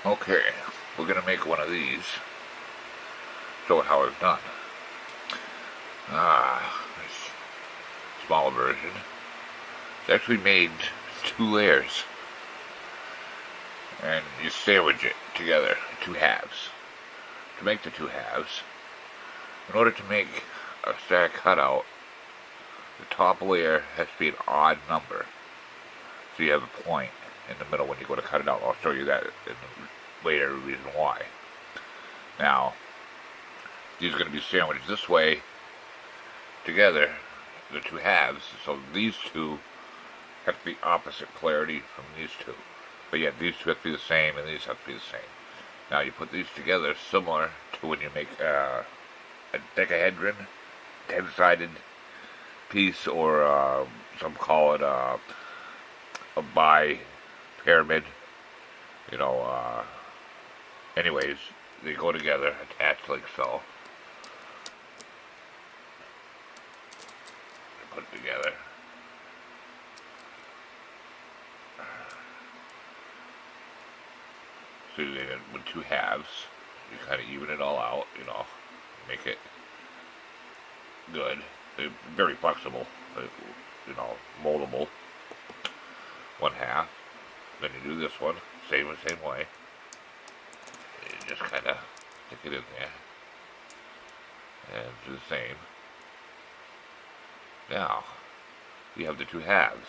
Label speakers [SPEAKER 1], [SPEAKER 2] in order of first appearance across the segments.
[SPEAKER 1] Okay, we're gonna make one of these. Show how it's done. This small version. It's actually made 2 layers, and you sandwich it together, 2 halves. To make the 2 halves, in order to make a star cutout, the top layer has to be an odd number. So you have a point in the middle when you go to cut it out. I'll show you that in later reason why. Now, these are going to be sandwiched this way together, the 2 halves. So these two have to be opposite polarity from these two. But yet these two have to be the same and these have to be the same. Now you put these together similar to when you make a decahedron, 10-sided piece, or some call it a bi-pyramid. Anyways, they go together, attached like so. Put it together. So you get it with 2 halves. You kind of even it all out, make it good. They're very flexible, moldable. 1/2. Then you do this one, same way. You just kind of stick it in there. And do the same. Now, you have the 2 halves.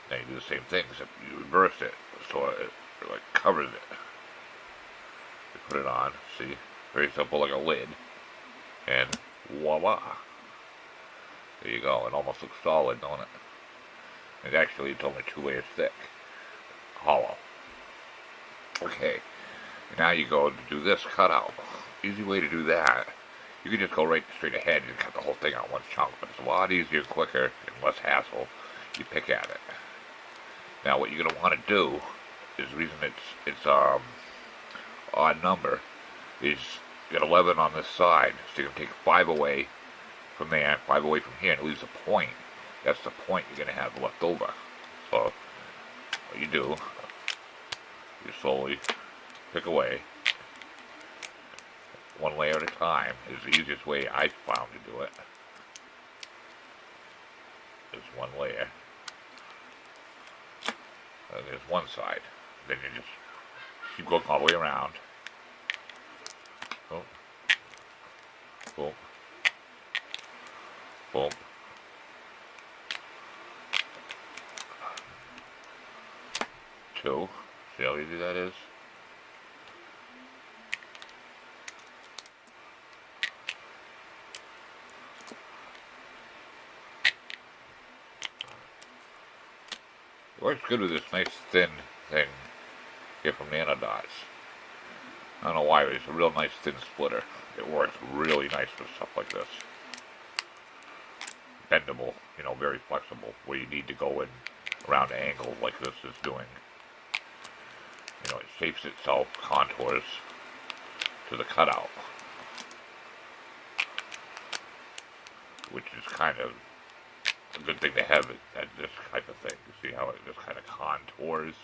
[SPEAKER 1] Now you do the same thing, except you reverse it, so it like covers it. You put it on, see, very simple, like a lid, and voila! There you go. It almost looks solid, don't it? And actually, it's only 2 layers thick, hollow. Okay, now you go to do this cutout. Easy way to do that. You can just go right straight ahead and cut the whole thing out one chunk, but it's a lot easier, quicker, and less hassle. You pick at it. Now what you're going to want to do is, the reason it's odd number, is you got 11 on this side, so you're going to take 5 away from there, 5 away from here, and it leaves a point. That's the point you're going to have left over. So what you do, you slowly pick away, 1 layer at a time. Is the easiest way I found to do it. Is 1 layer. And there's one side. Then you just keep going all the way around. Boom. Boom. Boom. Two. See how easy that is? It works good with this nice thin thing here from Nanodots. I don't know why, but it's a real nice thin splitter. It works really nice with stuff like this. Bendable, very flexible, where you need to go in around angles like this is doing. It shapes itself, contours to the cutout, which is kind of a good thing to have at this type of thing. You see how it just kind of contours?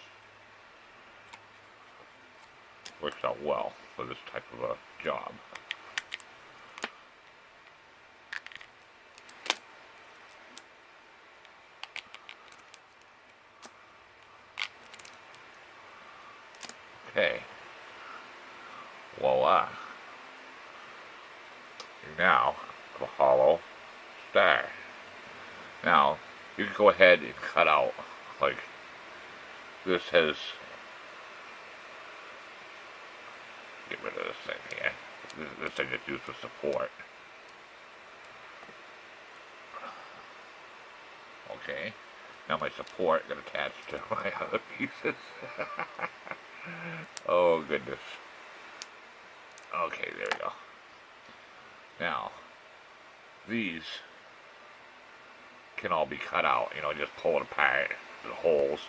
[SPEAKER 1] Works out well for this type of a job. Okay. Voila. Now, a hollow star. Now, you can go ahead and cut out, like, this has, get rid of this thing here. This thing is used for support. Okay. Now my support got attached to my other pieces. Oh, goodness. Okay, there we go. Now, these can all be cut out, just pull it apart, the holes,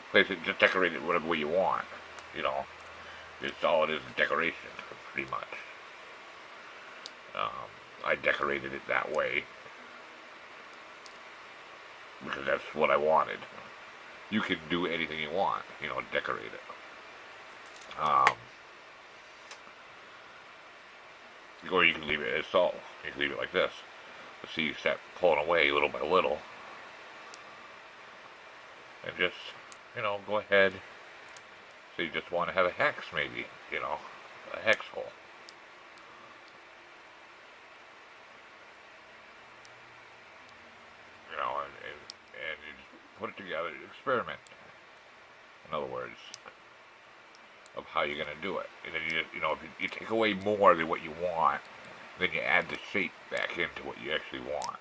[SPEAKER 1] place it, just decorate it whatever way you want, it's all it is decoration, pretty much. I decorated it that way because that's what I wanted. you can do anything you want, you know, decorate it. Or you can leave it as so. You can leave it like this. But see, you start pulling away little by little. And just, you know, go ahead. So you just want to have a hex, maybe, you know, a hex hole. You know, and you just put it together, experiment. In other words, of how you're going to do it. And then you know, if you take away more than what you want, then you add the shape back into what you actually want.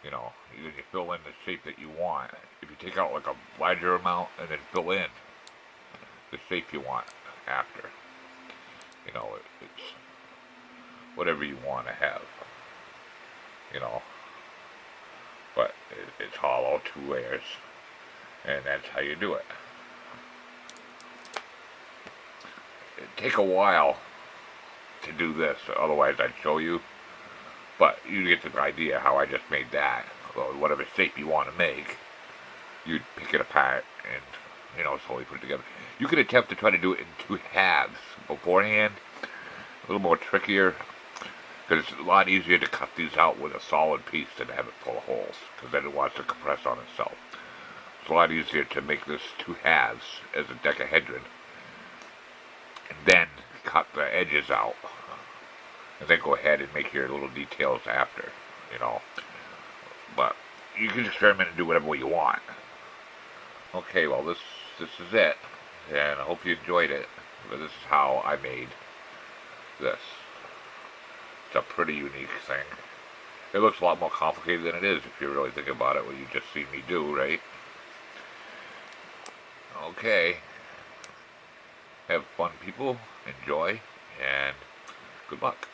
[SPEAKER 1] You know, then you fill in the shape that you want. If you take out like a larger amount and then fill in the shape you want after, you know, it's whatever you want to have. You know, but it's hollow, 2 layers, and that's how you do it. It'd take a while to do this, otherwise I'd show you, but you get the idea how I just made that. Well, whatever shape you want to make, you'd pick it apart and, you know, slowly put it together. You could attempt to try to do it in 2 halves beforehand, a little more trickier, because it's a lot easier to cut these out with a solid piece than to have it full of holes, because then it wants to compress on itself. It's a lot easier to make this 2 halves as a dodecahedron, and then cut the edges out, and then go ahead and make your little details after, you know. But you can experiment and do whatever way you want. Okay, well this is it, and I hope you enjoyed it. But this is how I made this. It's a pretty unique thing. It looks a lot more complicated than it is if you really think about it, what you just see me do, right? Okay. Have fun, people. Enjoy, and good luck.